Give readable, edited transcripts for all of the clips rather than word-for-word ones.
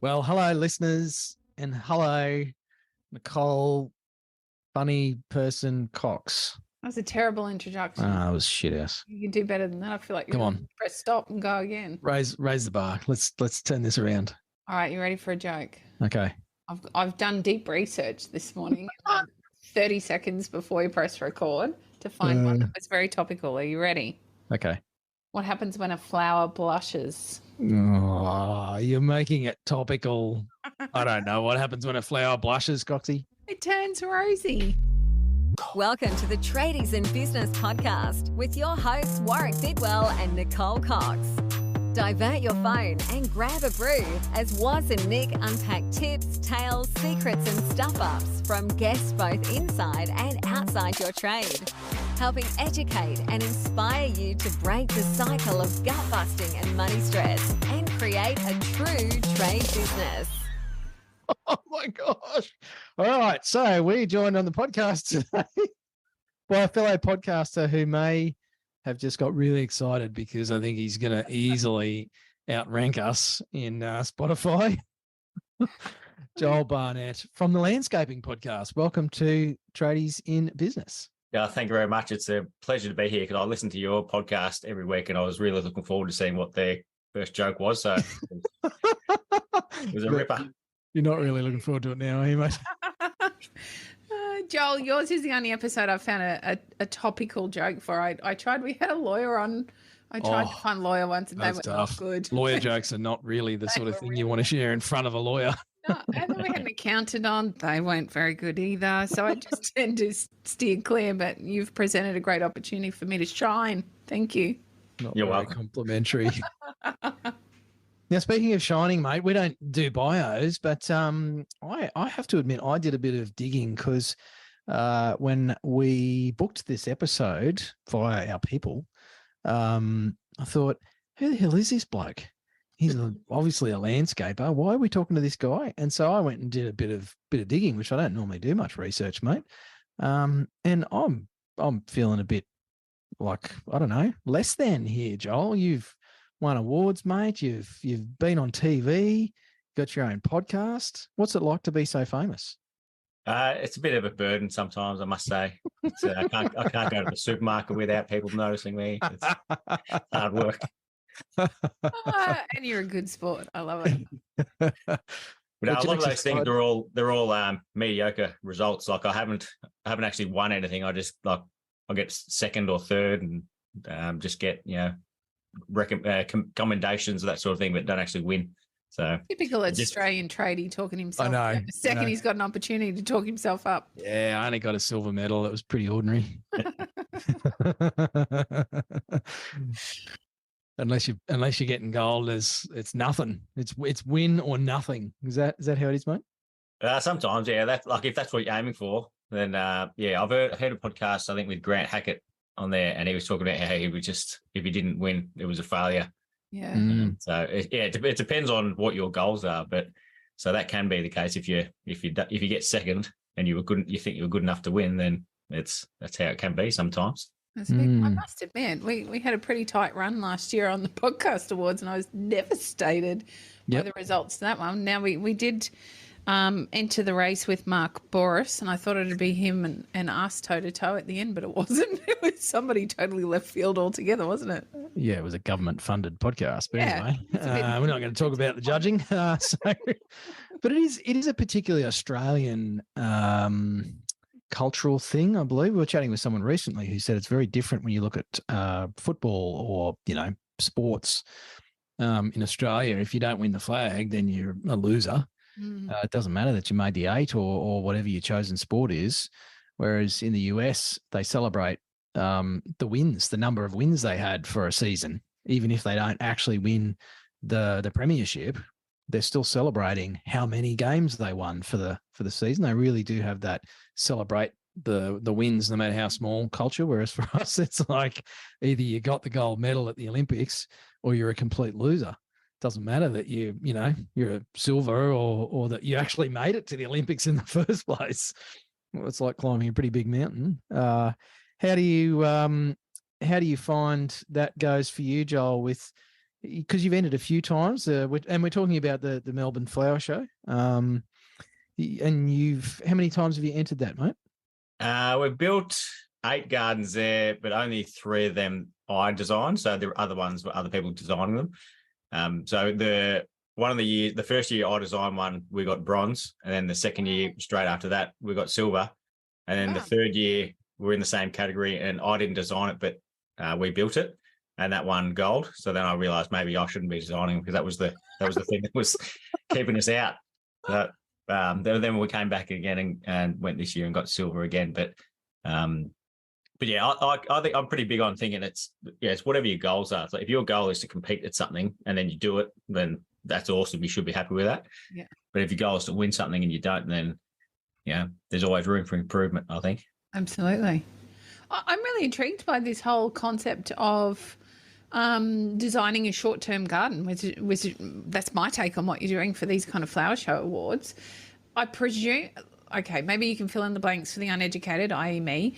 Well, hello, listeners, and hello, Nicole, funny person Cox. That was a terrible introduction. That was shit ass. You can do better than that. I feel like you're Come going on, to press stop and go again. raise the bar. Let's turn this around. All right, you ready for a joke? Okay. I've done deep research this morning, 30 seconds before we press record, to find one that was very topical. Are you ready? Okay. What happens when a flower blushes? Oh, you're making it topical. I don't know what happens when a flower blushes, Coxie. It turns rosy. Welcome to the Tradies in Business podcast with your hosts Warwick Bidwell and Nicole Cox. Divert your phone and grab a brew as Waz and Nick unpack tips, tales, secrets and stuff-ups from guests both inside and outside your trade, helping educate and inspire you to break the cycle of gut-busting and money stress and create a true trade business. Oh my gosh. All right. So we joined on the podcast today by a fellow podcaster who may have just got really excited because I think he's going to easily outrank us in Spotify. Joel Barnett from the Landscaping Podcast. Welcome to Tradies in Business. Yeah, thank you very much. It's a pleasure to be here because I listen to your podcast every week and I was really looking forward to seeing what their first joke was. So it was a ripper. You're not really looking forward to it now, are you, mate? Joel, yours is the only episode I've found a topical joke for. I tried, we had a lawyer on. I tried to find a lawyer once and they were not good. Lawyer jokes are not really the sort of thing you want to share in front of a lawyer. No, and then we had an accountant on. They weren't very good either. So I just tend to steer clear, but you've presented a great opportunity for me to shine. Thank you. You're welcome. Complimentary. Now, speaking of shining, mate, we don't do bios, but I have to admit I did a bit of digging because when we booked this episode via our people, I thought, who the hell is this bloke? He's obviously a landscaper. Why are we talking to this guy? And so I went and did a bit of digging, which I don't normally do much research, mate. And I'm feeling a bit like, I don't know, less than here, Joel. You've won awards, mate. You've been on TV, got your own podcast. What's it like to be so famous? It's a bit of a burden sometimes, I must say. I can't go to the supermarket without people noticing me. It's hard work. And you're a good sport. I love it. But a lot of those things they're all mediocre results. Like I haven't actually won anything. I just I get second or third and just get commendations, that sort of thing, but don't actually win. So typical Australian tradie talking himself. I know. The second he's got an opportunity to talk himself up. Yeah, I only got a silver medal. It was pretty ordinary. Unless you're getting gold, it's nothing. It's win or nothing. Is that how it is, mate? Sometimes, yeah. That's like if that's what you're aiming for, then yeah. I've heard a podcast I think with Grant Hackett on there, and he was talking about how he would just, if he didn't win, it was a failure. Yeah. So it depends on what your goals are, but so that can be the case if you get second and you think you were good enough to win, then that's how it can be sometimes. I must admit, we had a pretty tight run last year on the podcast awards, and I was devastated by the results of that one. Now we did enter the race with Mark Boris, and I thought it'd be him and us toe to toe at the end, but it wasn't. It was somebody totally left field altogether, wasn't it? Yeah, it was a government-funded podcast. But anyway, we're not going to talk about the judging. But it is a particularly Australian cultural thing, I believe. We were chatting with someone recently who said it's very different when you look at football or sports in Australia. If you don't win the flag, then you're a loser. It doesn't matter that you made the 8 or whatever your chosen sport is. Whereas in the US, they celebrate the wins, the number of wins they had for a season. Even if they don't actually win the premiership, they're still celebrating how many games they won for the season. They really do have that celebrate the wins, no matter how small culture. Whereas for us, it's like either you got the gold medal at the Olympics or you're a complete loser. Doesn't matter that you're a silver or that you actually made it to the Olympics in the first place. Well, it's like climbing a pretty big mountain. How do you find that goes for you, Joel, with because you've entered a few times, and we're talking about the Melbourne Flower Show. And how many times have you entered that, mate? We've built 8 gardens there, but only 3 of them I designed. So the other ones were other people designing them. So the first year I designed one, we got bronze, and then the second year straight after that we got silver, and then the third year we're in the same category, and I didn't design it, but we built it, and that won gold. So then I realised maybe I shouldn't be designing, because that was the thing that was keeping us out. So, then we came back again and went this year and got silver again. But yeah, I think I'm pretty big on thinking it's whatever your goals are. So if your goal is to compete at something and then you do it, then that's awesome. You should be happy with that. Yeah. But if your goal is to win something and you don't, then there's always room for improvement, I think. Absolutely. I'm really intrigued by this whole concept of designing a short-term garden, which that's my take on what you're doing for these kind of flower show awards. I presume, okay, maybe you can fill in the blanks for the uneducated, i.e. me.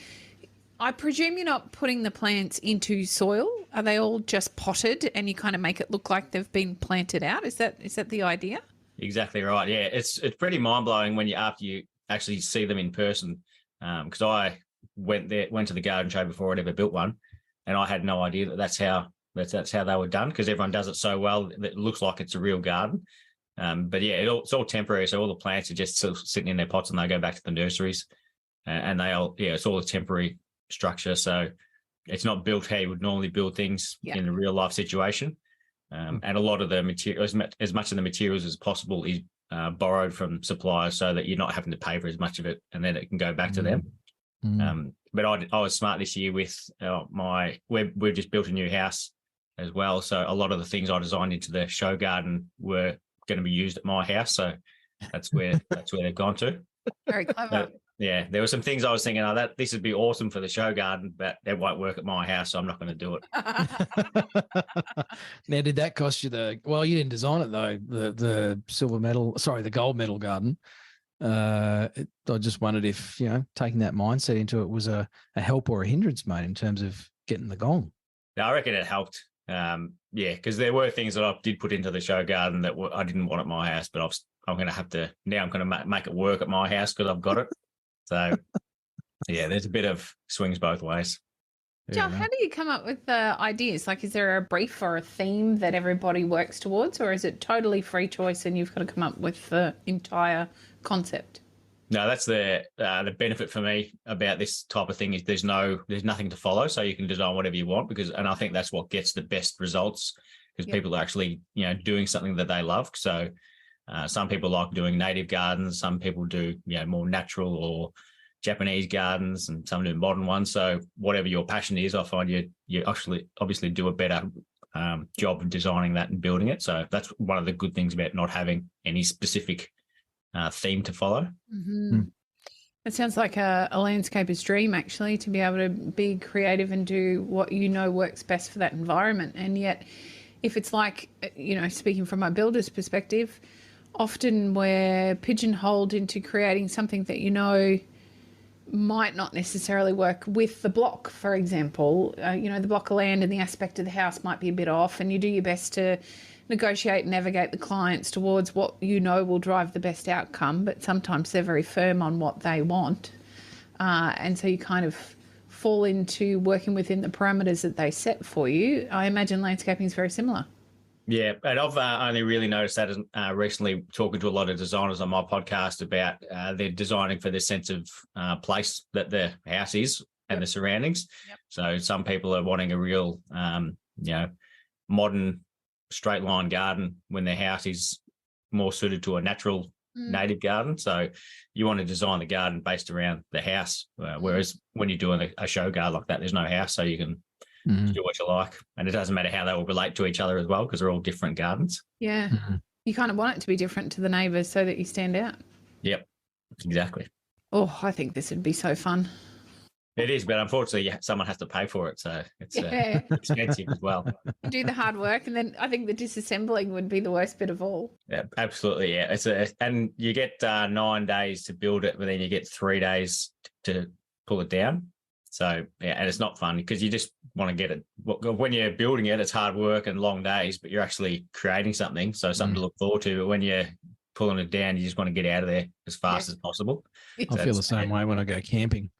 I presume you're not putting the plants into soil. Are they all just potted and you kind of make it look like they've been planted out? Is that the idea? Exactly right. Yeah, it's pretty mind-blowing after you actually see them in person. Because I went to the garden show before I'd ever built one, and I had no idea that that's how they were done, because everyone does it so well that it looks like it's a real garden. But yeah, it's all temporary. So all the plants are just still sitting in their pots, and they go back to the nurseries, and it's all a temporary structure. So it's not built how you would normally build things in a real life situation. And a lot of the material, as much of the materials as possible, is borrowed from suppliers, so that you're not having to pay for as much of it, and then it can go back to them. But I was smart this year with we've just built a new house as well. So a lot of the things I designed into the show garden were going to be used at my house. So that's where they've gone to. Very clever. Yeah, there were some things I was thinking, this would be awesome for the show garden, but it won't work at my house, so I'm not going to do it. Now, did that cost you well, you didn't design it though, the gold medal garden. I just wondered if, taking that mindset into it was a help or a hindrance, mate, in terms of getting the gold. Yeah, I reckon it helped. Because there were things that I did put into the show garden that I didn't want at my house, but I'm going to have to, now I'm going to make it work at my house because I've got it. So, yeah, there's a bit of swings both ways. Joel, how do you come up with the ideas? Like, is there a brief or a theme that everybody works towards, or is it totally free choice and you've got to come up with the entire concept? No, that's the benefit for me about this type of thing is there's nothing to follow, so you can design whatever you want, and I think that's what gets the best results, because people are actually doing something that they love. So some people like doing native gardens, some people do more natural or Japanese gardens, and some do modern ones. So whatever your passion is, I find you actually obviously do a better job of designing that and building it. So that's one of the good things about not having any specific theme to follow. Mm-hmm. It sounds like a landscaper's dream, actually, to be able to be creative and do what works best for that environment. And yet, if it's like, speaking from my builder's perspective, often we're pigeonholed into creating something that might not necessarily work with the block, for example. The block of land and the aspect of the house might be a bit off, and you do your best to negotiate and navigate the clients towards what will drive the best outcome, but sometimes they're very firm on what they want. And so you kind of fall into working within the parameters that they set for you. I imagine landscaping is very similar. Yeah, and I've only really noticed that recently, talking to a lot of designers on my podcast about they're designing for the sense of place that the house is and the surroundings. Yep. So some people are wanting a real, modern straight line garden when their house is more suited to a natural native garden. So you want to design the garden based around the house, whereas when you're doing a show garden like that, there's no house, so you can do what you like, and it doesn't matter how they all relate to each other as well, because they're all different gardens. Yeah. You kind of want it to be different to the neighbours so that you stand out. Yep, exactly. Oh, I think this would be so fun. It is, but unfortunately someone has to pay for it, so it's expensive as well. You do the hard work, and then I think the disassembling would be the worst bit of all. Yeah, absolutely. Yeah, and you get 9 days to build it, but then you get 3 days to pull it down. So, yeah, and it's not fun because you just want to get it. When you're building it, it's hard work and long days, but you're actually creating something. So something to look forward to. But when you're pulling it down, you just want to get out of there as fast as possible. I feel the same way when I go camping.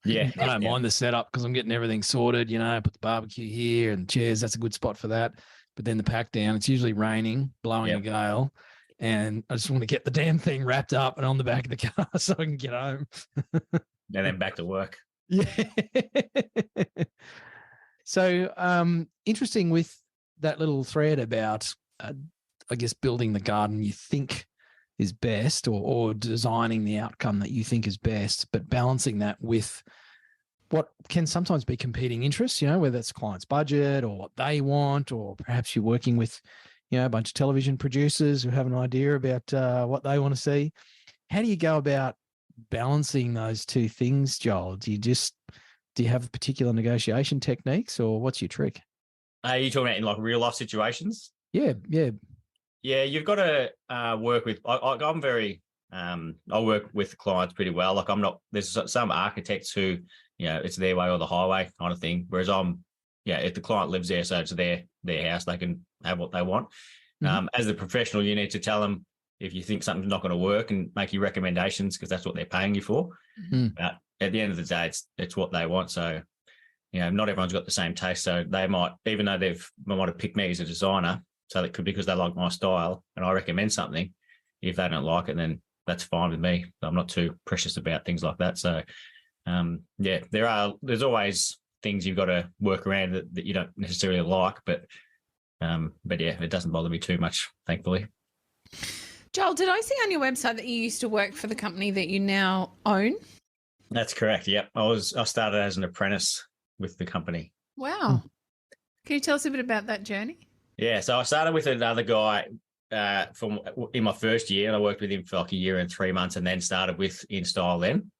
Yeah. I don't mind the setup because I'm getting everything sorted, put the barbecue here and chairs. That's a good spot for that. But then the pack down, it's usually raining, blowing a gale. And I just want to get the damn thing wrapped up and on the back of the car so I can get home. And then back to work. Yeah. So interesting with that little thread about, I guess, building the garden you think is best or designing the outcome that you think is best, but balancing that with what can sometimes be competing interests, whether it's client's budget or what they want, or perhaps you're working with, a bunch of television producers who have an idea about what they want to see. How do you go about balancing those two things, Joel? Do you have particular negotiation techniques, or what's your trick? Are you talking about in like real life situations? Yeah. Yeah, you've got to work with. I'm very. I work with clients pretty well. Like there's some architects who, it's their way or the highway kind of thing. Whereas if the client lives there, so it's their house, they can have what they want. Mm-hmm. As a professional, you need to tell them if you think something's not going to work and make you recommendations because that's what they're paying you for. Mm-hmm. But at the end of the day, it's what they want. So, not everyone's got the same taste. So they might, even though they might have picked me as a designer, so that could be because they like my style and I recommend something. If they don't like it, then that's fine with me. I'm not too precious about things like that. So, there's always things you've got to work around that you don't necessarily like, but it doesn't bother me too much, thankfully. Joel, did I see on your website that you used to work for the company that you now own? That's correct. Yep. I started as an apprentice with the company. Wow. Can you tell us a bit about that journey? Yeah. So I started with another guy in my first year, and I worked with him for like a year and 3 months, and then started with Instyle then,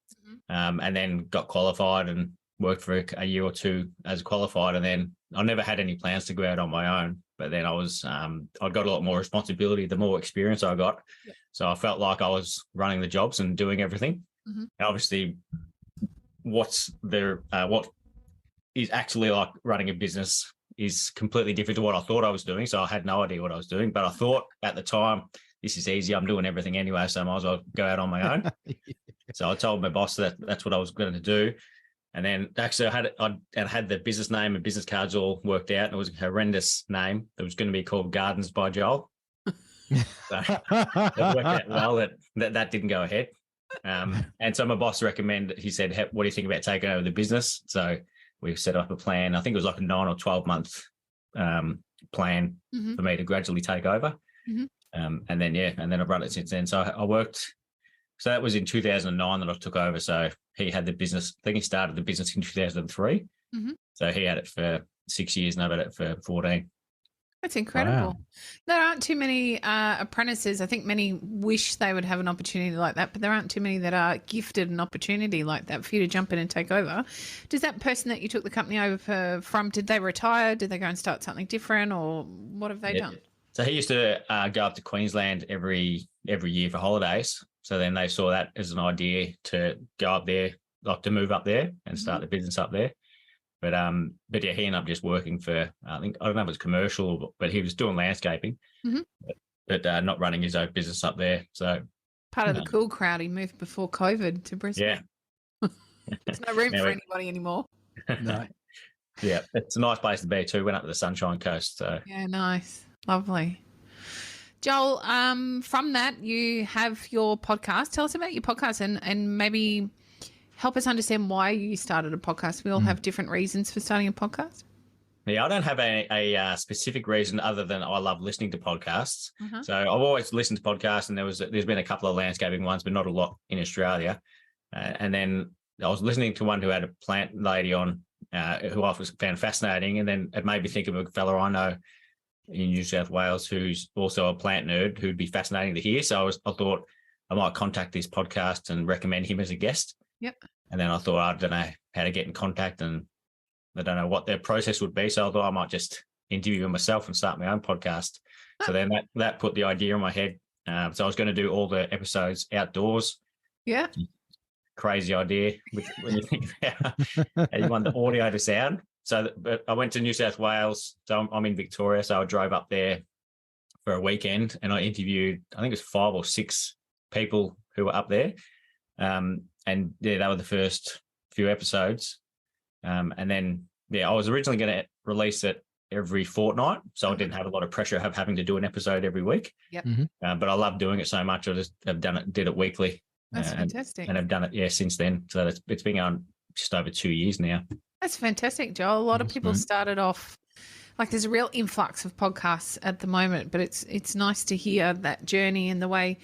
and then got qualified and worked for a year or two as qualified. And then I never had any plans to go out on my own, but then I got a lot more responsibility the more experience I got. Yep. So I felt like I was running the jobs and doing everything. Mm-hmm. And obviously what is actually like running a business is completely different to what I thought I was doing. So I had no idea what I was doing, but I thought at the time, this is easy. I'm doing everything anyway, so I might as well go out on my own. So I told my boss that that's what I was going to do. And then actually I had the business name and business cards all worked out. And it was a horrendous name. It was going to be called Gardens by Joel. So it worked out well that didn't go ahead. And so my boss recommended, he said, hey, what do you think about taking over the business? So we set up a plan. I think it was like a 9 or 12 month plan for me to gradually take over. Mm-hmm. And then I've run it since then. So I worked. So that was in 2009 that I took over. So he had the business. I think he started the business in 2003. Mm-hmm. So he had it for 6 years and I've had it for 14. That's incredible. Wow. There aren't too many apprentices. I think many wish they would have an opportunity like that, but there aren't too many that are gifted an opportunity like that for you to jump in and take over. Does that person that you took the company over from, did they retire? Did they go and start something different, or what have they done? So he used to go up to Queensland every year for holidays. So then they saw that as an idea to go up there, like to move up there and start the business up there. But he ended up just working for, I don't know if it's commercial, but he was doing landscaping, but not running his own business up there. So part of the cool crowd. He moved before COVID to Brisbane. Yeah. There's no room for anybody anymore. No. Yeah, it's a nice place to be too. Went up to the Sunshine Coast. So yeah, nice, lovely. Joel, from that you have your podcast. Tell us about your podcast and maybe help us understand why you started a podcast. We all have different reasons for starting a podcast. Yeah, I don't have a specific reason other than I love listening to podcasts. So I've always listened to podcasts, and there's been a couple of landscaping ones, but not a lot in Australia. And then I was listening to one who had a plant lady on, who I found fascinating, and then it made me think of a fella I know in New South Wales who's also a plant nerd who'd be fascinating to hear. So I thought I might contact this podcast and recommend him as a guest. Yep. And then I thought, I don't know how to get in contact and I don't know what their process would be. So I thought I might just interview him myself and start my own podcast. So then that put the idea in my head. So I was going to do all the episodes outdoors. Yeah. crazy idea when you think about how you want the audio to sound. So but I went to New South Wales. So I'm in Victoria. So I drove up there for a weekend and I interviewed, I think it was 5 or 6 people who were up there. And yeah, they were the first few episodes. And then, yeah, I was originally going to release it every fortnight. So I didn't have a lot of pressure of having to do an episode every week. Yep. But I love doing it so much. I just have did it weekly. That's fantastic. And I've done it, yeah, since then. So it's been going just over 2 years now. That's fantastic, Joel. A lot of people started off, like there's a real influx of podcasts at the moment, but it's nice to hear that journey and the way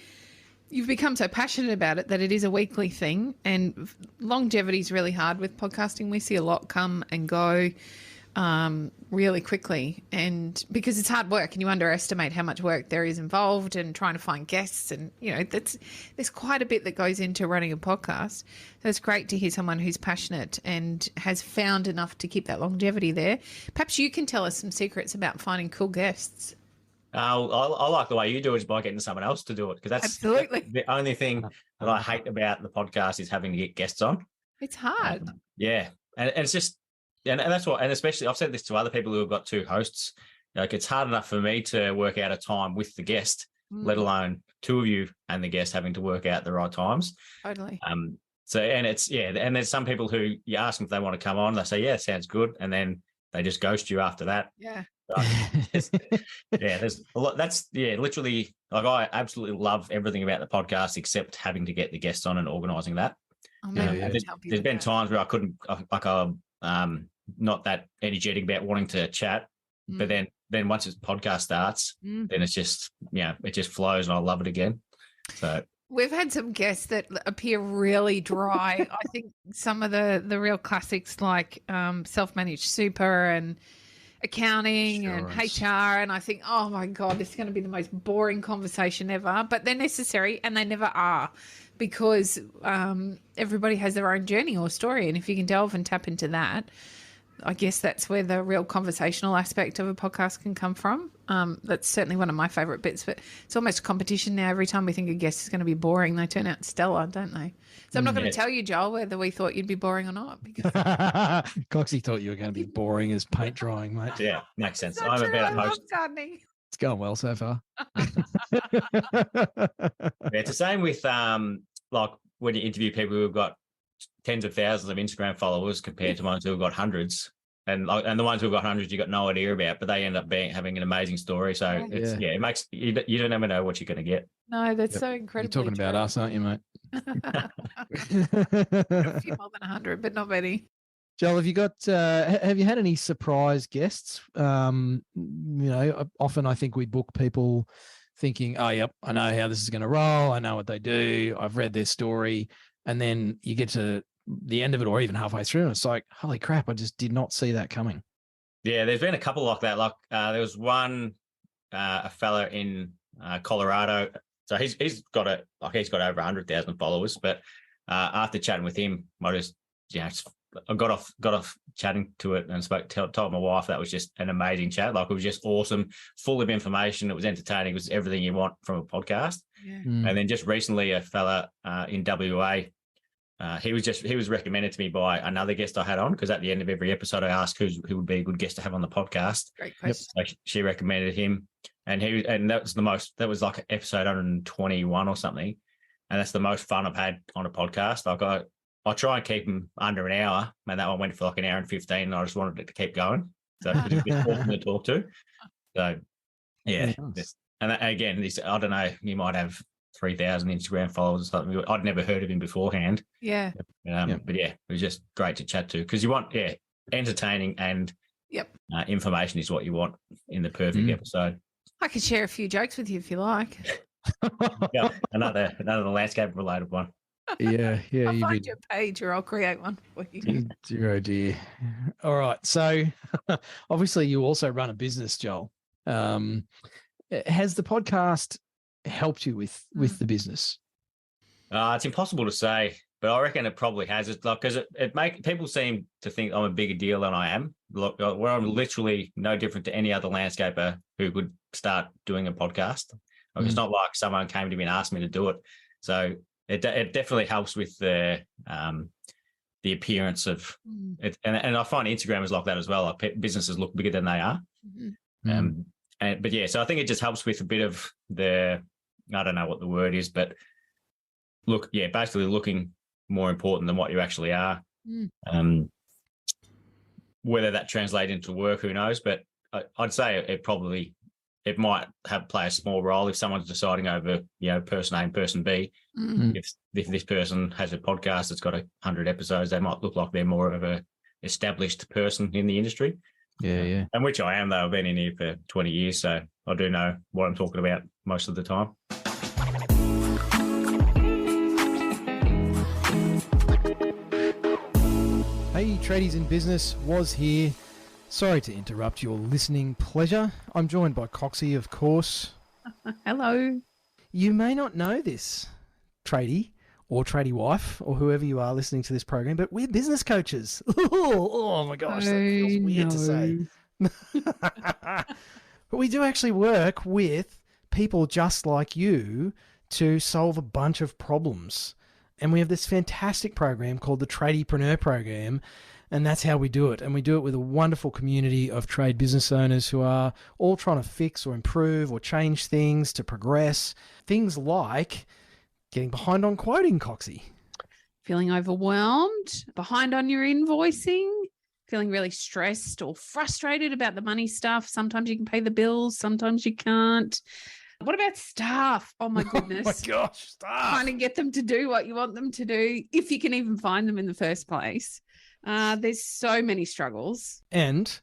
you've become so passionate about it that it is a weekly thing. And longevity is really hard with podcasting. We see a lot come and go really quickly, and because it's hard work and you underestimate how much work there is involved and trying to find guests, and there's quite a bit that goes into running a podcast. So it's great to hear someone who's passionate and has found enough to keep that longevity there. Perhaps you can tell us some secrets about finding cool guests. I like the way you do it is by getting someone else to do it, because that's absolutely the only thing that I hate about the podcast is having to get guests on. It's hard. Yeah, and it's just. And that's what, and especially I've said this to other people who have got 2 hosts. Like it's hard enough for me to work out a time with the guest, let alone 2 of you and the guest having to work out the right times. Totally. So, and it's, yeah, and there's some people who you ask them if they want to come on, they say, yeah, sounds good. And then they just ghost you after that. Yeah. Yeah, there's a lot. That's, yeah, literally, like I absolutely love everything about the podcast except having to get the guests on and organising that. Oh, there's been times where I couldn't, not that energetic about wanting to chat, but then once this podcast starts, then it's just, it just flows and I love it again. So we've had some guests that appear really dry. I think some of the real classics like self-managed super and accounting and HR, and I think, oh my God, this is going to be the most boring conversation ever, but they're necessary and they never are, because everybody has their own journey or story, and if you can delve and tap into that, I guess that's where the real conversational aspect of a podcast can come from. That's certainly one of my favourite bits, but it's almost a competition now. Every time we think a guest is going to be boring, they turn out stellar, don't they? So I'm not going to tell you, Joel, whether we thought you'd be boring or not. Because Coxie thought you were going to be boring as paint drying, mate. Yeah, makes sense. I'm a better host. It's going well so far. It's the same with like when you interview people who've got tens of thousands of Instagram followers compared to ones who've got hundreds. And the ones who've got hundreds, you got no idea about, but they end up having an amazing story. So it makes you don't ever know what you're going to get. No, that's so incredible. You're talking about us, aren't you, mate? A few more than 100, but not many. Joel, have you got? Have you had any surprise guests? Often I think we book people thinking, "Oh, yep, I know how this is going to roll. I know what they do. I've read their story," and then you get to the end of it, or even halfway through, and it's like, "Holy crap! I just did not see that coming." Yeah, there's been a couple like that. Like there was one, a fella in Colorado. So he's got over 100,000 followers. But after chatting with him, I just I got off chatting to it and told my wife that was just an amazing chat. Like it was just awesome, full of information. It was entertaining. It was everything you want from a podcast. Yeah. And then just recently, a fella in WA. He was recommended to me by another guest I had on, because at the end of every episode I asked who would be a good guest to have on the podcast. Great question. So she recommended him, and that was like episode 121 or something, and that's the most fun I've had on a podcast. Like I try and keep them under an hour, and that one went for like an hour and 15, and I just wanted it to keep going. So it was awesome to talk to. So yeah, nice. And again, I don't know, you might have 3,000 Instagram followers or something. I'd never heard of him beforehand. Yeah. But yeah, it was just great to chat to, because you want, entertaining and information is what you want in the perfect episode. I could share a few jokes with you if you like. Yeah, another landscape related one. Yeah. I'll find your page, or I'll create one for you. Dear, oh dear. All right. So obviously you also run a business, Joel. Has the podcast helped you with the business? It's impossible to say, but I reckon it probably has. It's like, because it makes people seem to think I'm a bigger deal than I am. Look, where I'm literally no different to any other landscaper who could start doing a podcast. Like, it's not like someone came to me and asked me to do it. So it definitely helps with the appearance of it. And I find Instagram is like that as well. Like businesses look bigger than they are. But yeah, so I think it just helps with a bit of I don't know what the word is, but basically looking more important than what you actually are. Whether that translates into work, who knows? But I'd say it might play a small role if someone's deciding over, person A and person B. If this person has a podcast that's got 100 episodes, they might look like they're more of a established person in the industry. Yeah. And which I am, though. I've been in here for 20 years, so I do know what I'm talking about most of the time. Hey, Tradies in Business, was here. Sorry to interrupt your listening pleasure. I'm joined by Coxie, of course. Hello. You may not know this, Tradie or Tradie wife or whoever you are listening to this program, but we're business coaches. Oh my gosh, that feels weird to say. But we do actually work with people just like you to solve a bunch of problems. And we have this fantastic program called the Tradiepreneur Program, and that's how we do it. And we do it with a wonderful community of trade business owners who are all trying to fix or improve or change things to progress. Things like getting behind on quoting, Coxie. Feeling overwhelmed, behind on your invoicing, feeling really stressed or frustrated about the money stuff. Sometimes you can pay the bills, sometimes you can't. What about staff? Oh, my goodness. Oh, my gosh, staff. Trying to get them to do what you want them to do, if you can even find them in the first place. There's so many struggles. And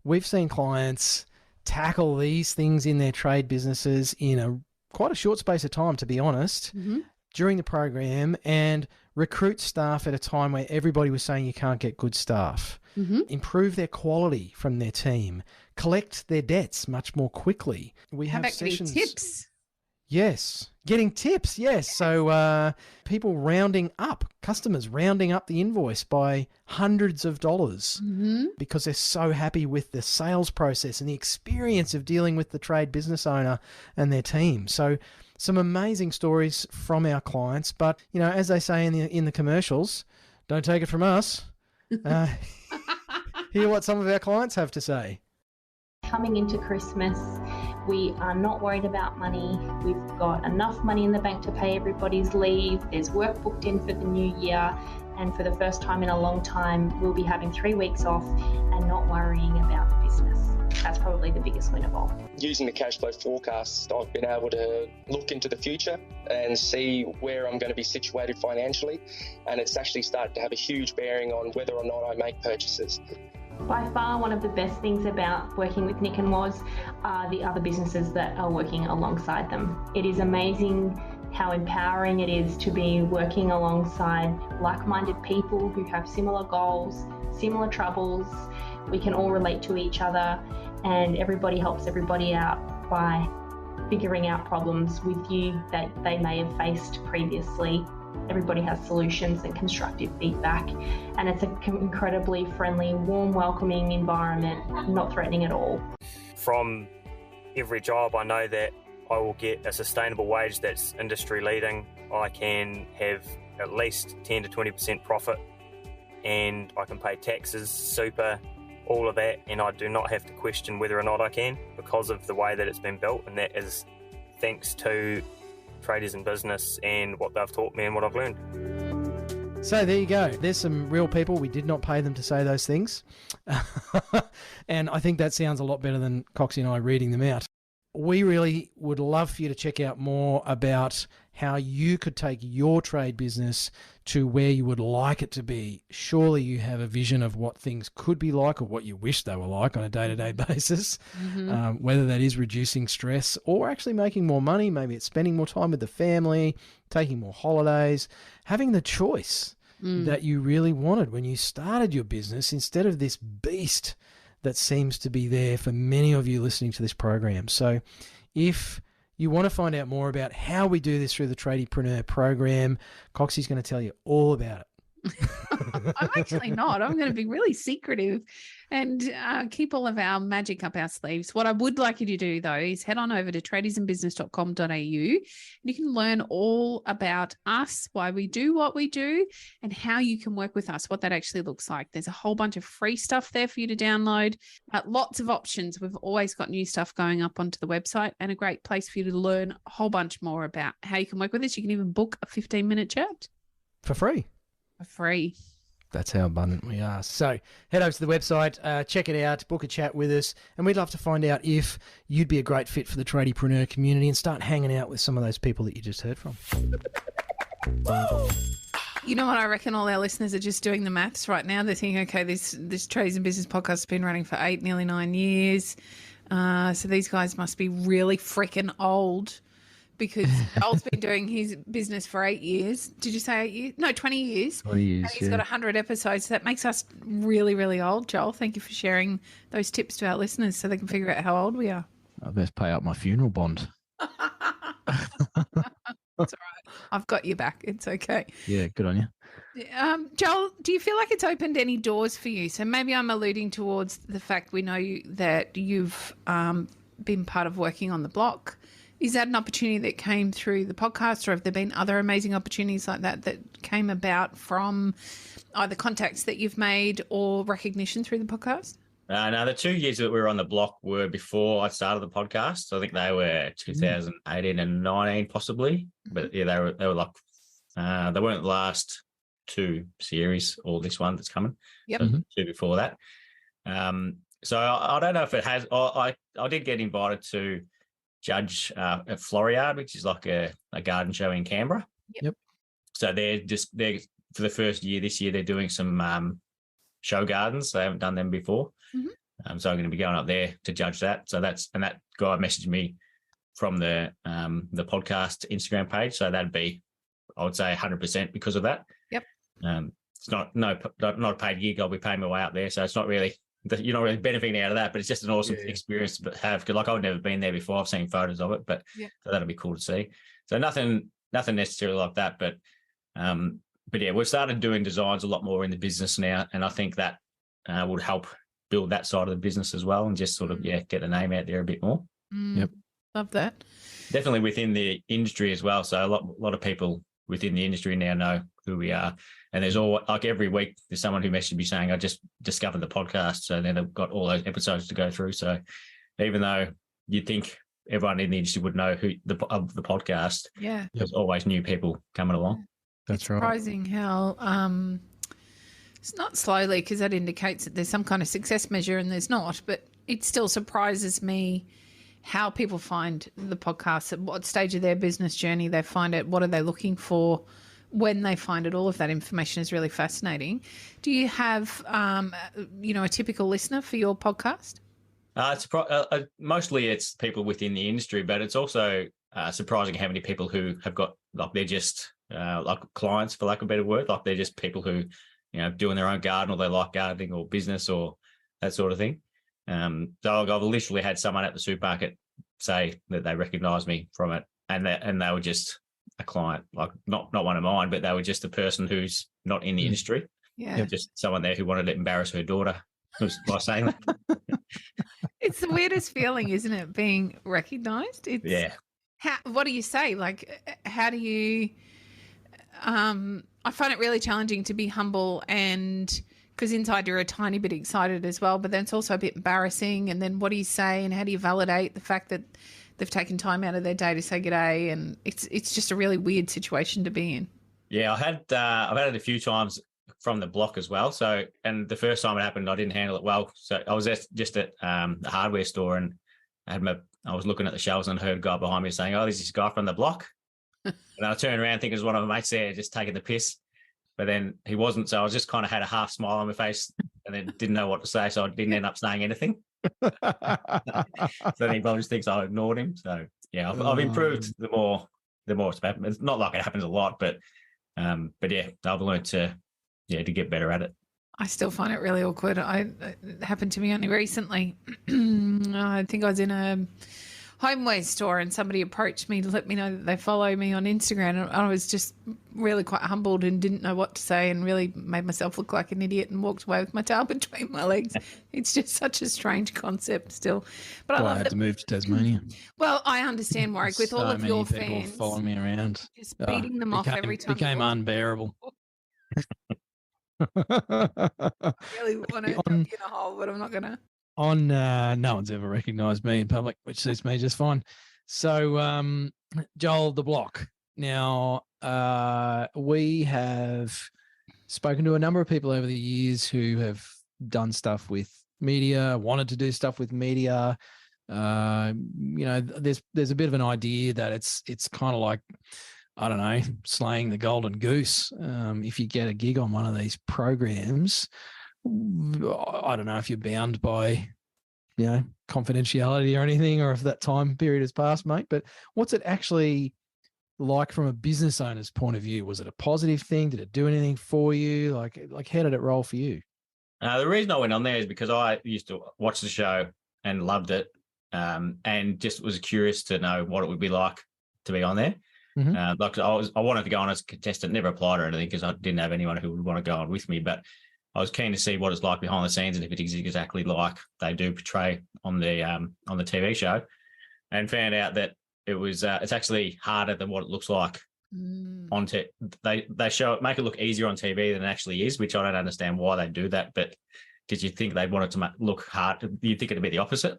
we've seen clients tackle these things in their trade businesses in quite a short space of time, to be honest, during the program, and recruit staff at a time where everybody was saying you can't get good staff, improve their quality from their team, collect their debts much more quickly. We have sessions. Getting tips? Yes. Getting tips, yes. So people rounding up, customers rounding up the invoice by hundreds of dollars because they're so happy with the sales process and the experience of dealing with the trade business owner and their team. So some amazing stories from our clients. But, as they say in the commercials, don't take it from us. Hear what some of our clients have to say. Coming into Christmas, we are not worried about money. We've got enough money in the bank to pay everybody's leave. There's work booked in for the new year. And for the first time in a long time, we'll be having 3 weeks off and not worrying about the business. That's probably the biggest win of all. Using the cash flow forecast, I've been able to look into the future and see where I'm going to be situated financially. And it's actually started to have a huge bearing on whether or not I make purchases. By far, one of the best things about working with Nick and Woz are the other businesses that are working alongside them. It is amazing how empowering it is to be working alongside like-minded people who have similar goals, similar troubles. We can all relate to each other, and everybody helps everybody out by figuring out problems with you that they may have faced previously. Everybody has solutions and constructive feedback, and it's an incredibly friendly, warm, welcoming environment, not threatening at all. From every job, I know that I will get a sustainable wage that's industry leading. I can have at least 10 to 20% profit, and I can pay taxes, super, all of that, and I do not have to question whether or not I can because of the way that it's been built, and that is thanks to Tradies in Business and what they've taught me and what I've learned. So there you go. There's some real people. We did not pay them to say those things. And I think that sounds a lot better than Coxie and I reading them out. We really would love for you to check out more about how you could take your trade business to where you would like it to be. Surely you have a vision of what things could be like or what you wish they were like on a day-to-day basis, whether that is reducing stress or actually making more money. Maybe it's spending more time with the family, taking more holidays, having the choice that you really wanted when you started your business instead of this beast that seems to be there for many of you listening to this program. So if you want to find out more about how we do this through the Tradiepreneur program, Coxie's going to tell you all about it. I'm actually not. I'm going to be really secretive and keep all of our magic up our sleeves. What I would like you to do, though, is head on over to tradiesandbusiness.com.au and you can learn all about us, why we do what we do, and how you can work with us, what that actually looks like. There's a whole bunch of free stuff there for you to download, lots of options. We've always got new stuff going up onto the website and a great place for you to learn a whole bunch more about how you can work with us. You can even book a 15-minute chat. For free. For free. That's how abundant we are. So head over to the website, check it out, book a chat with us, and we'd love to find out if you'd be a great fit for the tradiepreneur community and start hanging out with some of those people that you just heard from. You know what? I reckon all our listeners are just doing the maths right now. They're thinking, okay, this Tradies and Business podcast has been running for nearly 9 years. So these guys must be really freaking old, because Joel's been doing his business for 8 years. Did you say 8 years? No, 20 years. 20 years, and he's got 100 episodes. So that makes us really, really old, Joel. Thank you for sharing those tips to our listeners so they can figure out how old we are. I best pay up my funeral bond. It's all right. I've got you back. It's okay. Yeah, good on you. Joel, do you feel like it's opened any doors for you? So maybe I'm alluding towards the fact we know that you've been part of working on the block. Is that an opportunity that came through the podcast, or have there been other amazing opportunities like that came about from either contacts that you've made or recognition through the podcast? No, the 2 years that we were on the block were before I started the podcast. I think they were 2018 and 19 possibly. But yeah, they were like, they weren't the last two series or this one that's coming. Yep. Two before that. So I don't know if it has. I did get invited to judge at Floriade, which is like a garden show in Canberra. Yep. So they're for the first year this year, they're doing some show gardens. They haven't done them before. So I'm going to be going up there to judge that. So that guy messaged me from the podcast Instagram page. So that'd be, I would say, 100% because of that. Yep. It's not a paid gig. I'll be paying my way up there. So it's not really, you're not really benefiting out of that, but it's just an awesome experience to have. Because like I've never been there before. I've seen photos of it, but so that'll be cool to see. So nothing necessarily like that, but yeah, we've started doing designs a lot more in the business now, and I think that would help build that side of the business as well, and just sort of get the name out there a bit more. Yep, love that. Definitely within the industry as well. So a lot of people within the industry now know who we are, and there's like every week there's someone who messaged me saying, "I just discovered the podcast," so then they've got all those episodes to go through. So even though you'd think everyone in the industry would know of the podcast, there's always new people coming along. That's right. Surprising how it's not slowly, because that indicates that there's some kind of success measure, and there's not. But it still surprises me how people find the podcast, at what stage of their business journey they find it, what are they looking for when they find it. All of that information is really fascinating. Do you have, a typical listener for your podcast? Mostly it's people within the industry, but it's also surprising how many people who have got, like, they're just like clients, for lack of a better word. Like, they're just people who, doing their own garden, or they like gardening or business or that sort of thing. So I've literally had someone at the supermarket say that they recognise me from it, and they were just a client, like not one of mine, but they were just a person who's not in the industry. Yeah, just someone there who wanted to embarrass her daughter by saying that. It's the weirdest feeling, isn't it? Being recognised. What do you say? Like, how do you? I find it really challenging to be humble, and because inside you're a tiny bit excited as well, but then it's also a bit embarrassing. And then what do you say, and how do you validate the fact that they've taken time out of their day to say g'day? And it's just a really weird situation to be in. Yeah, I've had it a few times from the block as well. So, and the first time it happened, I didn't handle it well. So I was just at the hardware store, and I was looking at the shelves and heard a guy behind me saying, "Oh, this is a guy from the block." And I turned around thinking it was one of my mates there, just taking the piss. But then he wasn't, so I was just kind of had a half smile on my face and then didn't know what to say, so I didn't end up saying anything. So then he probably thinks I ignored him. So yeah, I've improved the more it's happened. It's not like it happens a lot, but yeah, I've learned to get better at it. I still find it really awkward. It happened to me only recently. I think I was in a homeware store and somebody approached me to let me know that they follow me on Instagram, and I was just really quite humbled and didn't know what to say and really made myself look like an idiot and walked away with my tail between my legs. It's just such a strange concept still. But I had to move to Tasmania. Well, I understand, Warwick, with all of many your people fans following me around. just beating them off every time. Became unbearable. I really want to drop you in a hole, but I'm not going to. No one's ever recognised me in public, which suits me just fine. So, Joel, the block. Now, we have spoken to a number of people over the years who have done stuff with media, wanted to do stuff with media. There's a bit of an idea that it's kind of like, I don't know, slaying the golden goose. If you get a gig on one of these programs, I don't know if you're bound by, confidentiality or anything, or if that time period has passed, mate. But what's it actually like from a business owner's point of view? Was it a positive thing? Did it do anything for you? Like how did it roll for you? The reason I went on there is because I used to watch the show and loved it, and just was curious to know what it would be like to be on there. Mm-hmm. I wanted to go on as a contestant, never applied or anything because I didn't have anyone who would want to go on with me, but I was keen to see what it's like behind the scenes and if it is exactly like they do portray on the TV show, and found out that it was it's actually harder than what it looks like on they show it, make it look easier on TV than it actually is, which I don't understand why they do that, but because you think they'd want it to look hard, you think it'd be the opposite.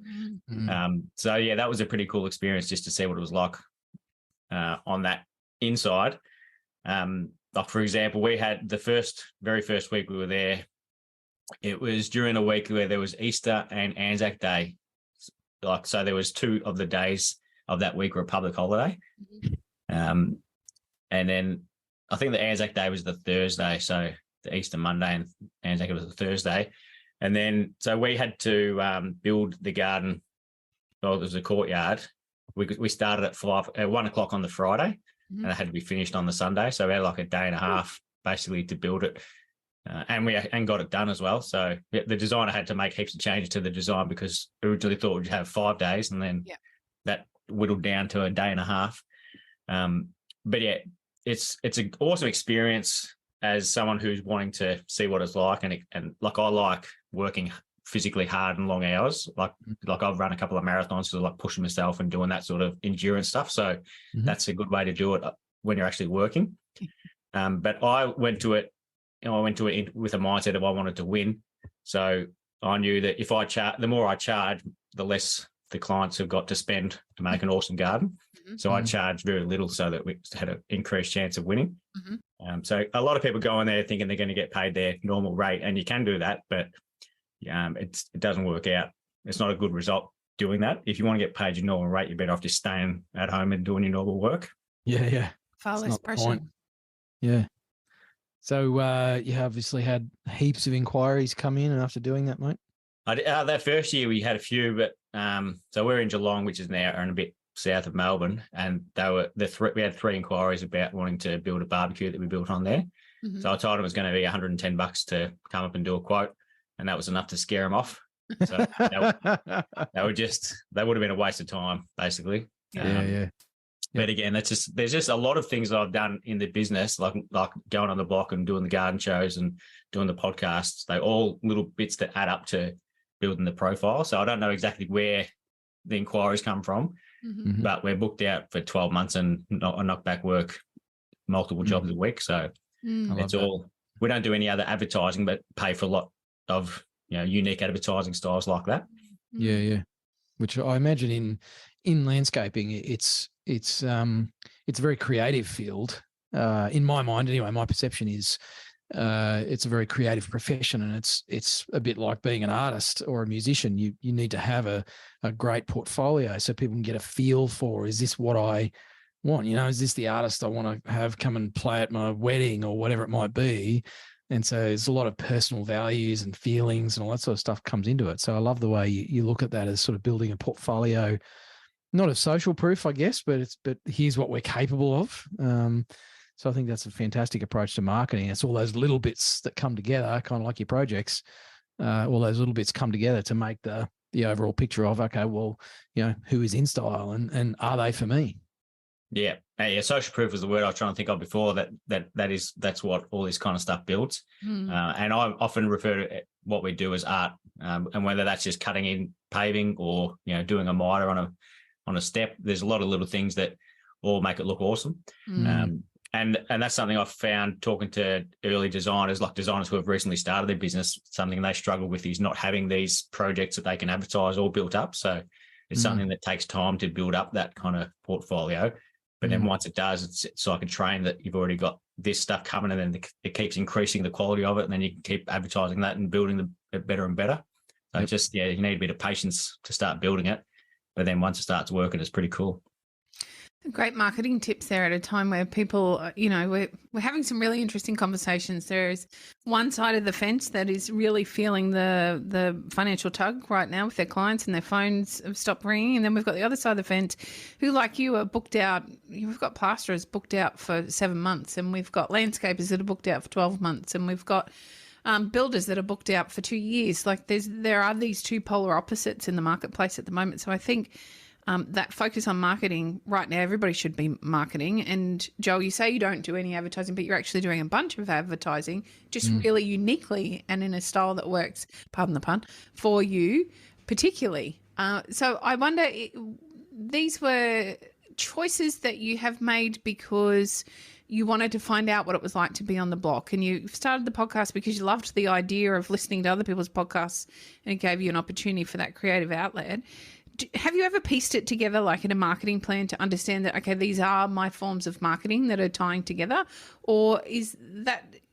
So yeah, that was a pretty cool experience just to see what it was like on that inside. Like for example, we had the very first week we were there. It was during a week where there was Easter and Anzac Day. So there was 2 of the days of that week were a public holiday. And then I think the Anzac Day was the Thursday. So the Easter Monday and Anzac was the Thursday. And then, so we had to build the garden. Well, there was a courtyard. We started at 1 o'clock on the Friday, and it had to be finished on the Sunday. So we had like a day and a half basically to build it, and got it done as well. So the designer had to make heaps of changes to the design because originally thought we'd have 5 days, and then that whittled down to a day and a half. But yeah, it's an awesome experience as someone who's wanting to see what it's like, and like I like working physically hard and long hours. Like I've run a couple of marathons, so like pushing myself and doing that sort of endurance stuff. So that's a good way to do it when you're actually working. But I went to it with a mindset of I wanted to win. So I knew that if the more I charge, the less the clients have got to spend to make an awesome garden. So I charged very little so that we had an increased chance of winning. So a lot of people go in there thinking they're going to get paid their normal rate, and you can do that, but it doesn't work out. It's not a good result doing that. If you want to get paid your normal rate, you're better off just staying at home and doing your normal work. Yeah. Far less pressure. Yeah. So you obviously had heaps of inquiries come in after doing that, mate? That first year we had a few, but so we're in Geelong, which is an hour and a bit south of Melbourne, and we had 3 inquiries about wanting to build a barbecue that we built on there. So I told them it was going to be $110 to come up and do a quote, and that was enough to scare them off. So they would have been a waste of time, basically. Yeah. But again, there's just a lot of things that I've done in the business, like going on the block and doing the garden shows and doing the podcasts. They're all little bits that add up to building the profile. So I don't know exactly where the inquiries come from, but we're booked out for 12 months and I knock back work, multiple jobs a week. So it's all, we don't do any other advertising, but pay for a lot of unique advertising styles like that. Yeah. Which I imagine in landscaping, it's a very creative field. In my mind, anyway, my perception is it's a very creative profession, and it's a bit like being an artist or a musician. You need to have a great portfolio so people can get a feel for, is this what I want? Is this the artist I want to have come and play at my wedding or whatever it might be? And so there's a lot of personal values and feelings and all that sort of stuff comes into it. So I love the way you look at that as sort of building a portfolio, not of social proof, I guess, but here's what we're capable of. So I think that's a fantastic approach to marketing. It's all those little bits that come together, kind of like your projects. All those little bits come together to make the overall picture of, okay, well, who is Instyle and are they for me? Yeah, Yeah, social proof was the word I was trying to think of before. That's what all this kind of stuff builds. And I often refer to what we do as art, and whether that's just cutting in paving or doing a miter on a step. There's a lot of little things that all make it look awesome. And that's something I've found talking to early designers, like designers who have recently started their business. Something they struggle with is not having these projects that they can advertise all built up. So it's something that takes time to build up that kind of portfolio. But then once it does, it's like a train that you've already got this stuff coming, and then it keeps increasing the quality of it, and then you can keep advertising that and building it better and better. So you need a bit of patience to start building it. But then once it starts working, it's pretty cool. Great marketing tips there at a time where people, we're having some really interesting conversations. There's one side of the fence that is really feeling the financial tug right now with their clients, and their phones have stopped ringing. And then we've got the other side of the fence who, like you, are booked out. We've got plasterers booked out for 7 months, and we've got landscapers that are booked out for 12 months, and we've got builders that are booked out for 2 years. Like there are these two polar opposites in the marketplace at the moment. So I think that focus on marketing right now, everybody should be marketing. And Joel, you say you don't do any advertising, but you're actually doing a bunch of advertising, just really uniquely and in a style that works, pardon the pun, for you particularly. So I wonder, these were choices that you have made because you wanted to find out what it was like to be on the block, and you started the podcast because you loved the idea of listening to other people's podcasts, and it gave you an opportunity for that creative outlet. Have you ever pieced it together like in a marketing plan to understand that, okay, these are my forms of marketing that are tying together? Or is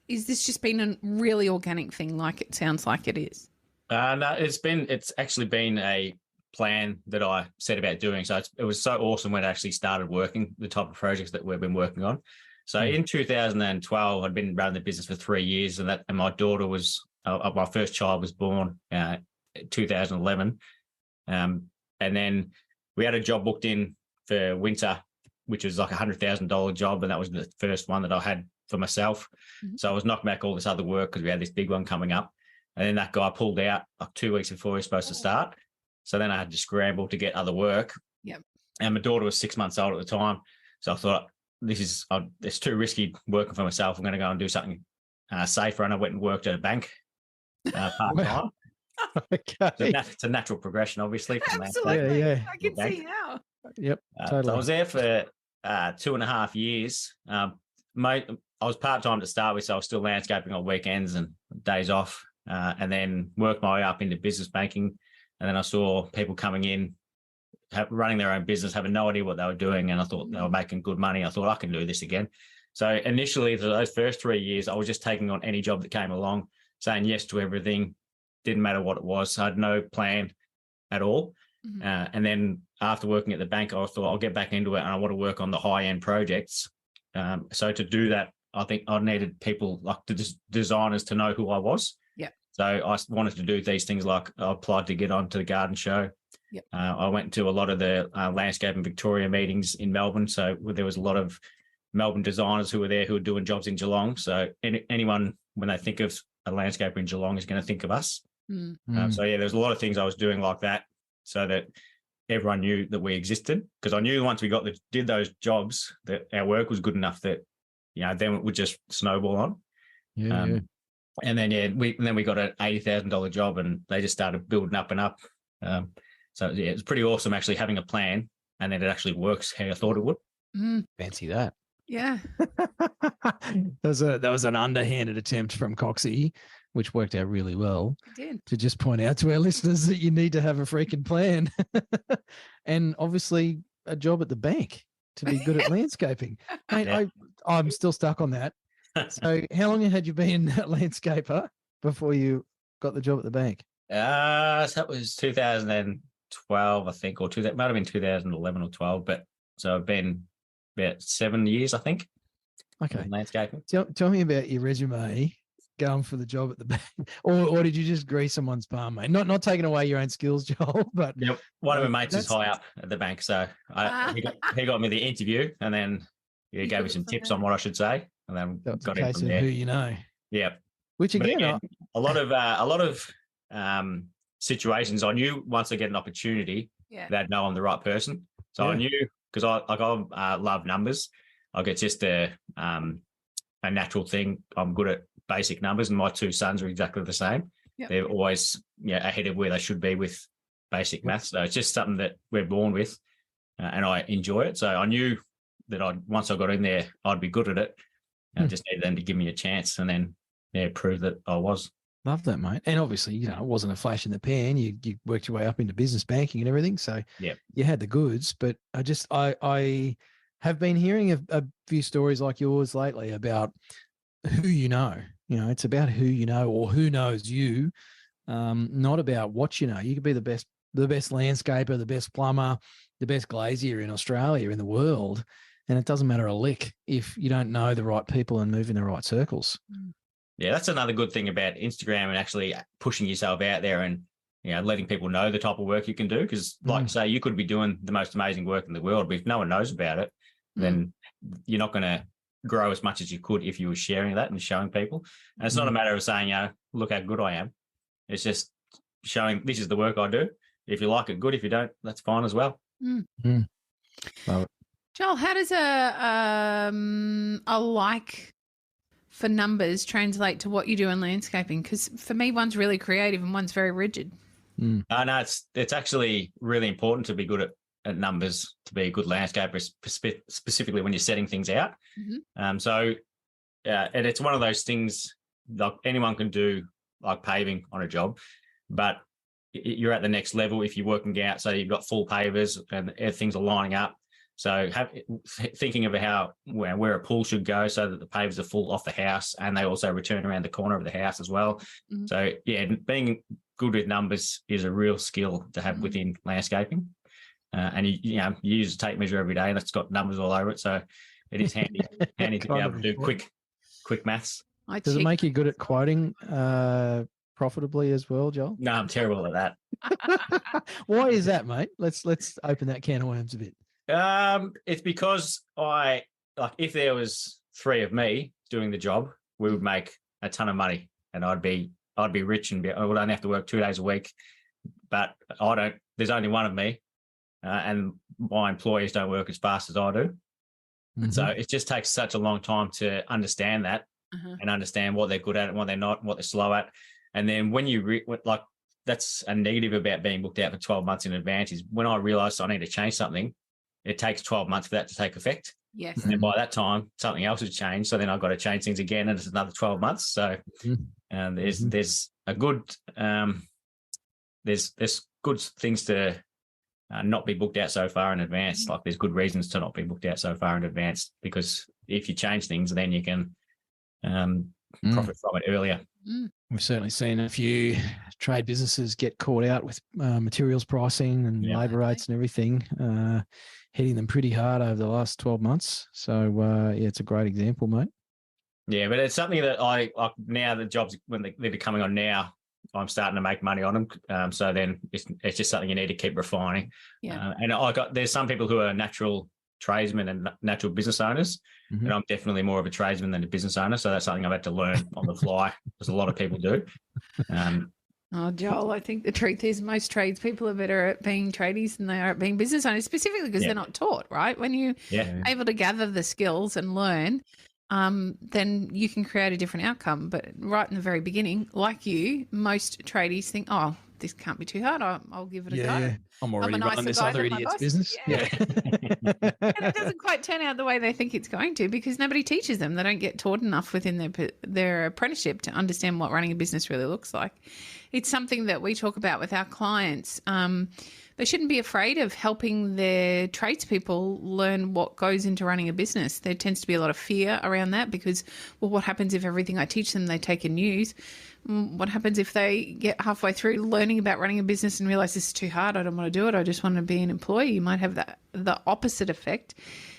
this just been a really organic thing like it sounds like it is? No, it's actually been a plan that I set about doing. So it was so awesome when it actually started working, the type of projects that we've been working on. So in 2012, I'd been running the business for 3 years, and my daughter was, my first child was born in 2011. And then we had a job booked in for winter, which was like $100,000 job. And that was the first one that I had for myself. So I was knocking back all this other work because we had this big one coming up. And then that guy pulled out like 2 weeks before he was supposed to start. So then I had to scramble to get other work. Yep. And my daughter was 6 months old at the time. So I thought, it's too risky working for myself. I'm going to go and do something safer. And I went and worked at a bank part-time. Wow. Okay. So it's a natural progression, obviously. Absolutely. Yeah. I can see how. Yep. Totally. So I was there for 2.5 years. I was part-time to start with, so I was still landscaping on weekends and days off, and then worked my way up into business banking. And then I saw people coming in, running their own business, having no idea what they were doing, and I thought they were making good money. I thought I can do this again. So initially, for those first 3 years, I was just taking on any job that came along, saying yes to everything. Didn't matter what it was. I had no plan at all. And then after working at the bank, I thought I'll get back into it, and I want to work on the high-end projects. So to do that, I think I needed people like the designers to know who I was. Yeah. So I wanted to do these things, like I applied to get onto the garden show. Yep. I went to a lot of the landscape and Victoria meetings in Melbourne. So there was a lot of Melbourne designers who were there who were doing jobs in Geelong. So anyone, when they think of a landscaper in Geelong, is going to think of us. So yeah, there's a lot of things I was doing like that, so that everyone knew that we existed. Because I knew once we did those jobs, that our work was good enough that then it would just snowball on. And then we got an $80,000 job, and they just started building up and up. So yeah, it's pretty awesome actually having a plan, and then it actually works how I thought it would. Fancy that. Yeah. That was an underhanded attempt from Coxie, which worked out really well. It did. To just point out to our listeners that you need to have a freaking plan, and obviously a job at the bank to be good at landscaping. Mate, I'm still stuck on that. So how long had you been a landscaper before you got the job at the bank? So that was 2012, I think, or that might have been 2011 or 12. But so I've been about 7 years, I think. Okay. Landscaping. Tell me about your resume going for the job at the bank, or did you just grease someone's palm, mate? Not taking away your own skills, Joel, but one of my mates is high up at the bank, so he got me the interview, and then he gave me some tips on what I should say, and then got in from there. Who you know? Yeah. Which again, a lot of situations, I knew once I get an opportunity, they'd know I'm the right person. So I knew because I love numbers. Like it's just a natural thing. I'm good at basic numbers, and my two sons are exactly the same. Yep. They're always ahead of where they should be with basic maths. So it's just something that we're born with, and I enjoy it. So I knew that once I got in there, I'd be good at it. I just needed them to give me a chance, and then prove that I was. Love that, mate. And obviously, it wasn't a flash in the pan. You worked your way up into business banking and everything. So you had the goods. But I have been hearing a few stories like yours lately about who you know. It's about who you know or who knows you, not about what you know. You could be the best landscaper, the best plumber, the best glazier in Australia, in the world, and it doesn't matter a lick if you don't know the right people and move in the right circles. Yeah, that's another good thing about Instagram and actually pushing yourself out there and letting people know the type of work you can do. Because, like I say, you could be doing the most amazing work in the world, but if no one knows about it, then you're not going to grow as much as you could if you were sharing that and showing people. And it's not a matter of saying, look how good I am. It's just showing this is the work I do. If you like it, good. If you don't, that's fine as well. Love it. Joel, how does a like for numbers translate to what you do in landscaping? Because for me, one's really creative and one's very rigid. No, it's actually really important to be good at numbers, to be a good landscaper, specifically when you're setting things out. And it's one of those things like anyone can do, like paving on a job, but you're at the next level if you're working out. So you've got full pavers and things are lining up. So thinking of where a pool should go so that the pavers are full off the house and they also return around the corner of the house as well. So being good with numbers is a real skill to have within landscaping. And you use a tape measure every day and it's got numbers all over it. So it is handy to be able to do quick maths. Does it make you good at quoting profitably as well, Joel? No, I'm terrible at that. Why is that, mate? Let's open that can of worms a bit. It's because if there was three of me doing the job, we would make a ton of money and I'd be rich and I would only have to work 2 days a week, but I don't, there's only one of me and my employees don't work as fast as I do. And so it just takes such a long time to understand that and understand what they're good at and what they're not, what they're slow at. And then when you that's a negative about being booked out for 12 months in advance is when I realized I need to change something, it takes 12 months for that to take effect. Yes. And by that time, something else has changed. So then I've got to change things again, and it's another 12 months. So there's a good there's good things to not be booked out so far in advance. Like there's good reasons to not be booked out so far in advance because if you change things, then you can profit from it earlier. We've certainly seen a few trade businesses get caught out with materials pricing and labour rates and everything, hitting them pretty hard over the last 12 months. So, it's a great example, mate. Yeah, but it's something that I now the jobs, when they're coming on now, I'm starting to make money on them. So then it's just something you need to keep refining. Yeah. And there's some people who are natural tradesmen and natural business owners, and I'm definitely more of a tradesman than a business owner. So that's something I've had to learn on the fly, as a lot of people do. Joel, I think the truth is most tradespeople are better at being tradies than they are at being business owners, specifically because they're not taught, right? When you're able to gather the skills and learn, then you can create a different outcome. But right in the very beginning, like you, most tradies think, oh, this can't be too hard. I'll give it a go. I'm already running this other idiot's business. Yeah. And it doesn't quite turn out the way they think it's going to because nobody teaches them. They don't get taught enough within their apprenticeship to understand what running a business really looks like. It's something that we talk about with our clients. They shouldn't be afraid of helping their tradespeople learn what goes into running a business. There tends to be a lot of fear around that because, well, what happens if everything I teach them they take in use? What happens if they get halfway through learning about running a business and realize this is too hard, I don't want to do it, I just want to be an employee? You might have the opposite effect.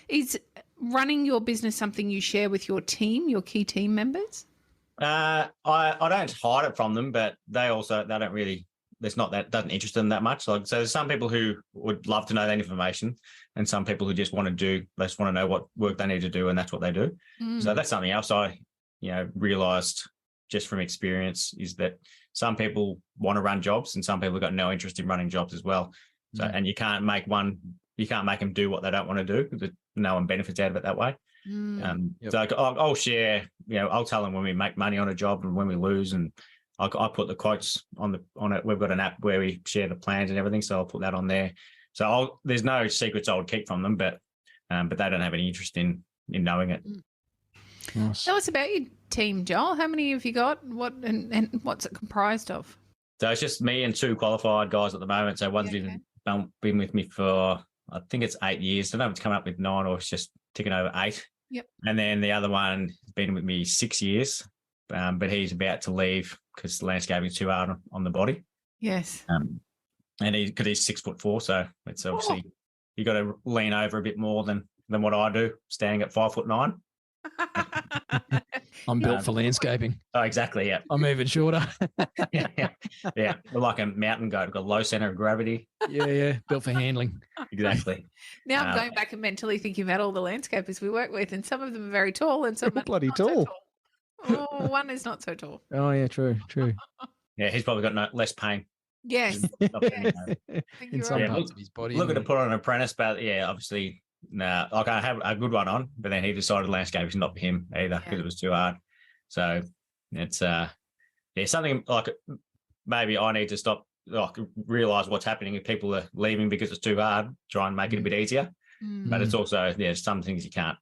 Is running your business something you share with your team, your key team members? I don't hide it from them, but they don't really, doesn't interest them that much. So there's some people who would love to know that information and some people who just want to know what work they need to do and that's what they do. So that's something else I realized just from experience is that some people want to run jobs and some people have got no interest in running jobs as well. So and you can't make one you can't make them do what they don't want to do because no one benefits out of it that way. Yep. So I'll share, I'll tell them when we make money on a job and when we lose, and I'll put the quotes on it. We've got an app where we share the plans and everything, so I'll put that on there. So there's no secrets I would keep from them, but they don't have any interest in knowing it. Nice. Tell us about your team, Joel. How many have you got? What and what's it comprised of? So it's just me and 2 qualified guys at the moment. So one's been with me for, I think it's 8 years. I don't know if it's coming up with 9 or it's just ticking over 8. Yep. And then the other one has been with me 6 years, but he's about to leave because the landscaping is too hard on the body. Yes. And because he's 6'4", so it's obviously you got to lean over a bit more than what I do, standing at 5'9". I'm built for landscaping. Oh, exactly. Yeah. I'm even shorter. yeah. We're like a mountain goat. We've got a low center of gravity. Yeah. Built for handling. Exactly. Now I'm going back and mentally thinking about all the landscapers we work with, and some of them are very tall, and some are Bloody not tall. So tall. Oh, one is not so tall. Oh yeah, true. Yeah, he's probably got less pain. Yes. In you're some right. parts of his body. Looking to anyway. put on an apprentice, but yeah, obviously, no. Like I have a good one on, but then he decided landscape is not for him either because it was too hard. So it's something like maybe I need to stop, like realize what's happening if people are leaving because it's too hard. Try and make it a bit easier, but it's also some things you can't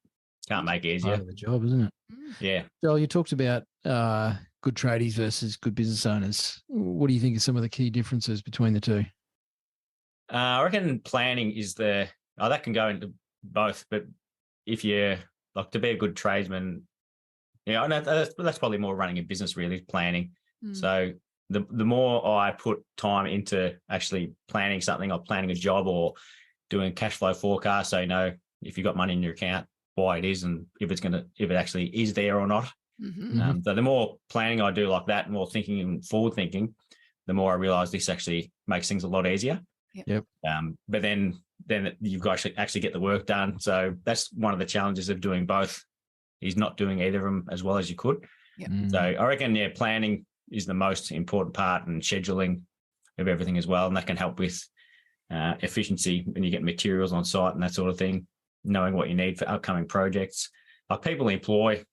make easier. Part of the job, isn't it? Yeah. Joel, you talked about good tradies versus good business owners. What do you think are some of the key differences between the two? I reckon planning is that can go into both, but if you're like to be a good tradesman, I know that's probably more running a business, really, planning. So the more I put time into actually planning something or planning a job or doing a cash flow forecast, so if you've got money in your account, why it is and if it actually is there or not. So the more planning I do like that, more thinking and forward thinking, the more I realize this actually makes things a lot easier. Yep. But then you've got to actually get the work done. So that's one of the challenges of doing both, is not doing either of them as well as you could. Yep. So I reckon, planning is the most important part, and scheduling of everything as well. And that can help with efficiency when you get materials on site and that sort of thing, knowing what you need for upcoming projects. Like people employ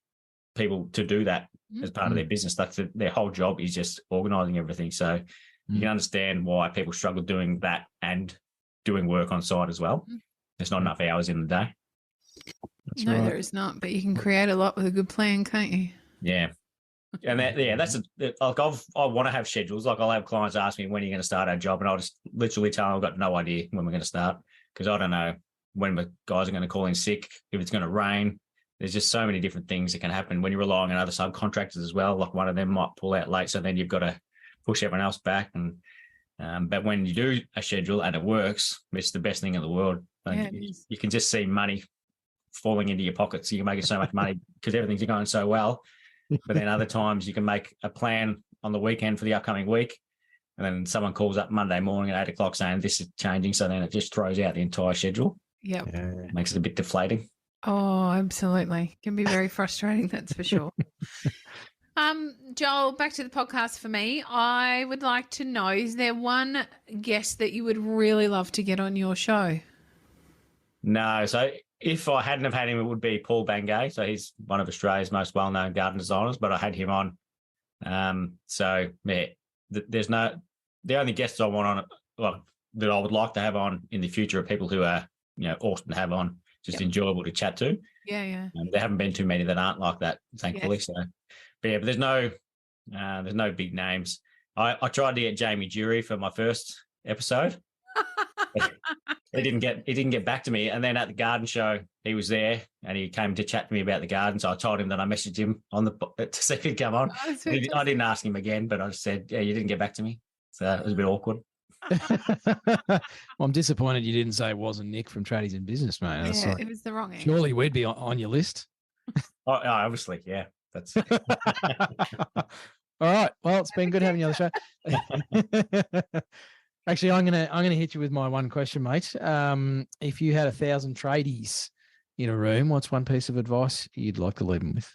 people to do that as part of their business. That's their whole job is just organising everything. So you can understand why people struggle doing that and doing work on site as well. There's not enough hours in the day. That's No, right. there is not, but you can create a lot with a good plan, can't you? Yeah. And I want to have schedules. Like I'll have clients ask me, when are you going to start our job? And I'll just literally tell them I've got no idea when we're going to start, because I don't know when the guys are going to call in sick, if it's going to rain. There's just so many different things that can happen when you're relying on other subcontractors as well. Like one of them might pull out late, so then you've got to push everyone else back. And but when you do a schedule and it works, it's the best thing in the world. Like, you can just see money falling into your pockets. You're making so much money because everything's going so well. But then other times you can make a plan on the weekend for the upcoming week, and then someone calls up Monday morning at 8 o'clock saying this is changing. So then it just throws out the entire schedule. Yep. Makes it a bit deflating. Oh, absolutely. Can be very frustrating, that's for sure. Joel, back to the podcast for me. I would like to know, is there one guest that you would really love to get on your show? No. So if I hadn't have had him, it would be Paul Bangay. So he's one of Australia's most well-known garden designers, but I had him on. There's the only guests I want on, that I would like to have on in the future are people who are, awesome to have on, just enjoyable to chat to. Yeah. There haven't been too many that aren't like that, thankfully. Yes. So, but there's no big names. I tried to get Jamie Jury for my first episode. He didn't get back to me. And then at the garden show, he was there and he came to chat to me about the garden. So I told him that I messaged him to see if he'd come on. Oh, I didn't ask him again, but I just said, yeah, you didn't get back to me. So it was a bit awkward. Well, I'm disappointed you didn't say it wasn't Nick from Tradies in Business, mate. Yeah, it was the wrong answer. Surely we'd be on your list. Obviously, yeah. That's All right. Well, it's been good having you on the show. Actually, I'm gonna hit you with my one question, mate. If you had 1,000 tradies in a room, what's one piece of advice you'd like to leave them with?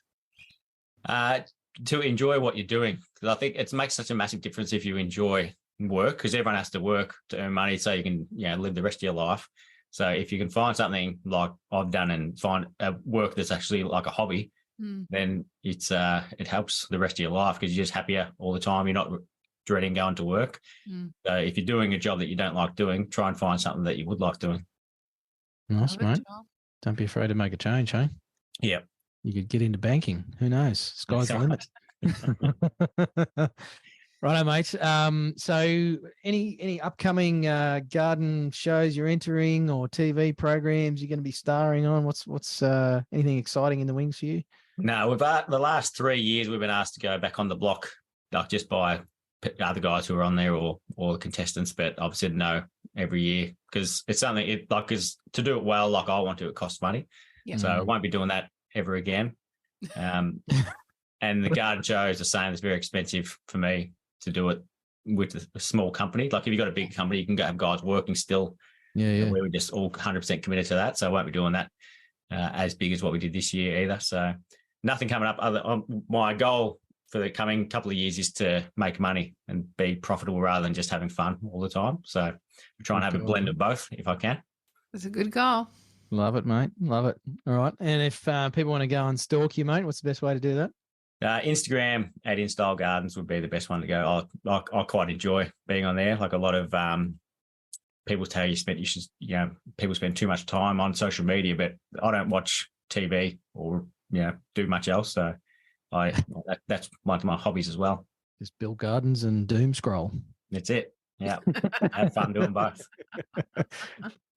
To enjoy what you're doing, because I think it makes such a massive difference if you enjoy work, because everyone has to work to earn money so you can live the rest of your life. So if you can find something like I've done and find a work that's actually like a hobby, then it helps the rest of your life because you're just happier all the time. You're not dreading going to work. So if you're doing a job that you don't like doing, try and find something that you would like doing. Nice, mate. Don't be afraid to make a change, hey? Yeah. You could get into banking. Who knows? Sky's the limit. Righto, mate. So any upcoming garden shows you're entering or TV programs you're going to be starring on? What's anything exciting in the wings for you? No, we've the last 3 years we've been asked to go back on the block, like just by other guys who are on there or the contestants, but I've said no every year because it's something is to do it well. Like I want to, it costs money, so I won't be doing that ever again. And the garden show is the same. It's very expensive for me to do it with a small company. Like if you've got a big company, you can go have guys working still. Yeah. We were just all 100% committed to that, so I won't be doing that as big as what we did this year either. So nothing coming up. My goal for the coming couple of years is to make money and be profitable rather than just having fun all the time. So we try and have a blend of both if I can. That's a good goal. Love it, mate. Love it. All right. And if people want to go and stalk you, mate, what's the best way to do that? Instagram at Instyle Gardens would be the best one to go. I quite enjoy being on there. Like a lot of people tell people spend too much time on social media, but I don't watch TV or do much else. So that's one of my hobbies as well. Just build gardens and doom scroll. That's it. Yeah. Have fun doing both.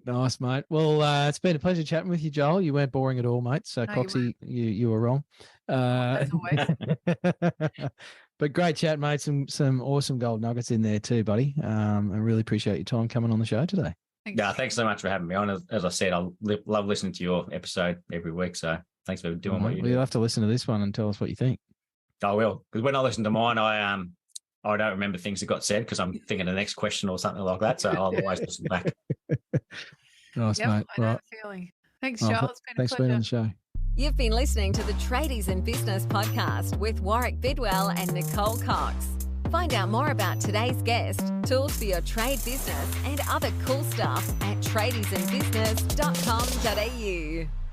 Nice, mate. Well, it's been a pleasure chatting with you, Joel. You weren't boring at all, mate. So, no, Coxie, you were wrong. As always. But great chat, mate. Some awesome gold nuggets in there too, buddy. I really appreciate your time coming on the show today. Thanks so much for having me on. As I said, I love listening to your episode every week. So thanks for doing what you do. You'll have to listen to this one and tell us what you think. I will. Because when I listen to mine, I don't remember things that got said because I'm thinking of the next question or something like that. So I'll always listen back. Nice, mate. I know the feeling. Thanks, Joel. It's been a pleasure. Thanks for being on the show. You've been listening to the Tradies in Business podcast with Warwick Bidwell and Nicole Cox. Find out more about today's guest, tools for your trade business, and other cool stuff at tradiesinbusiness.com.au.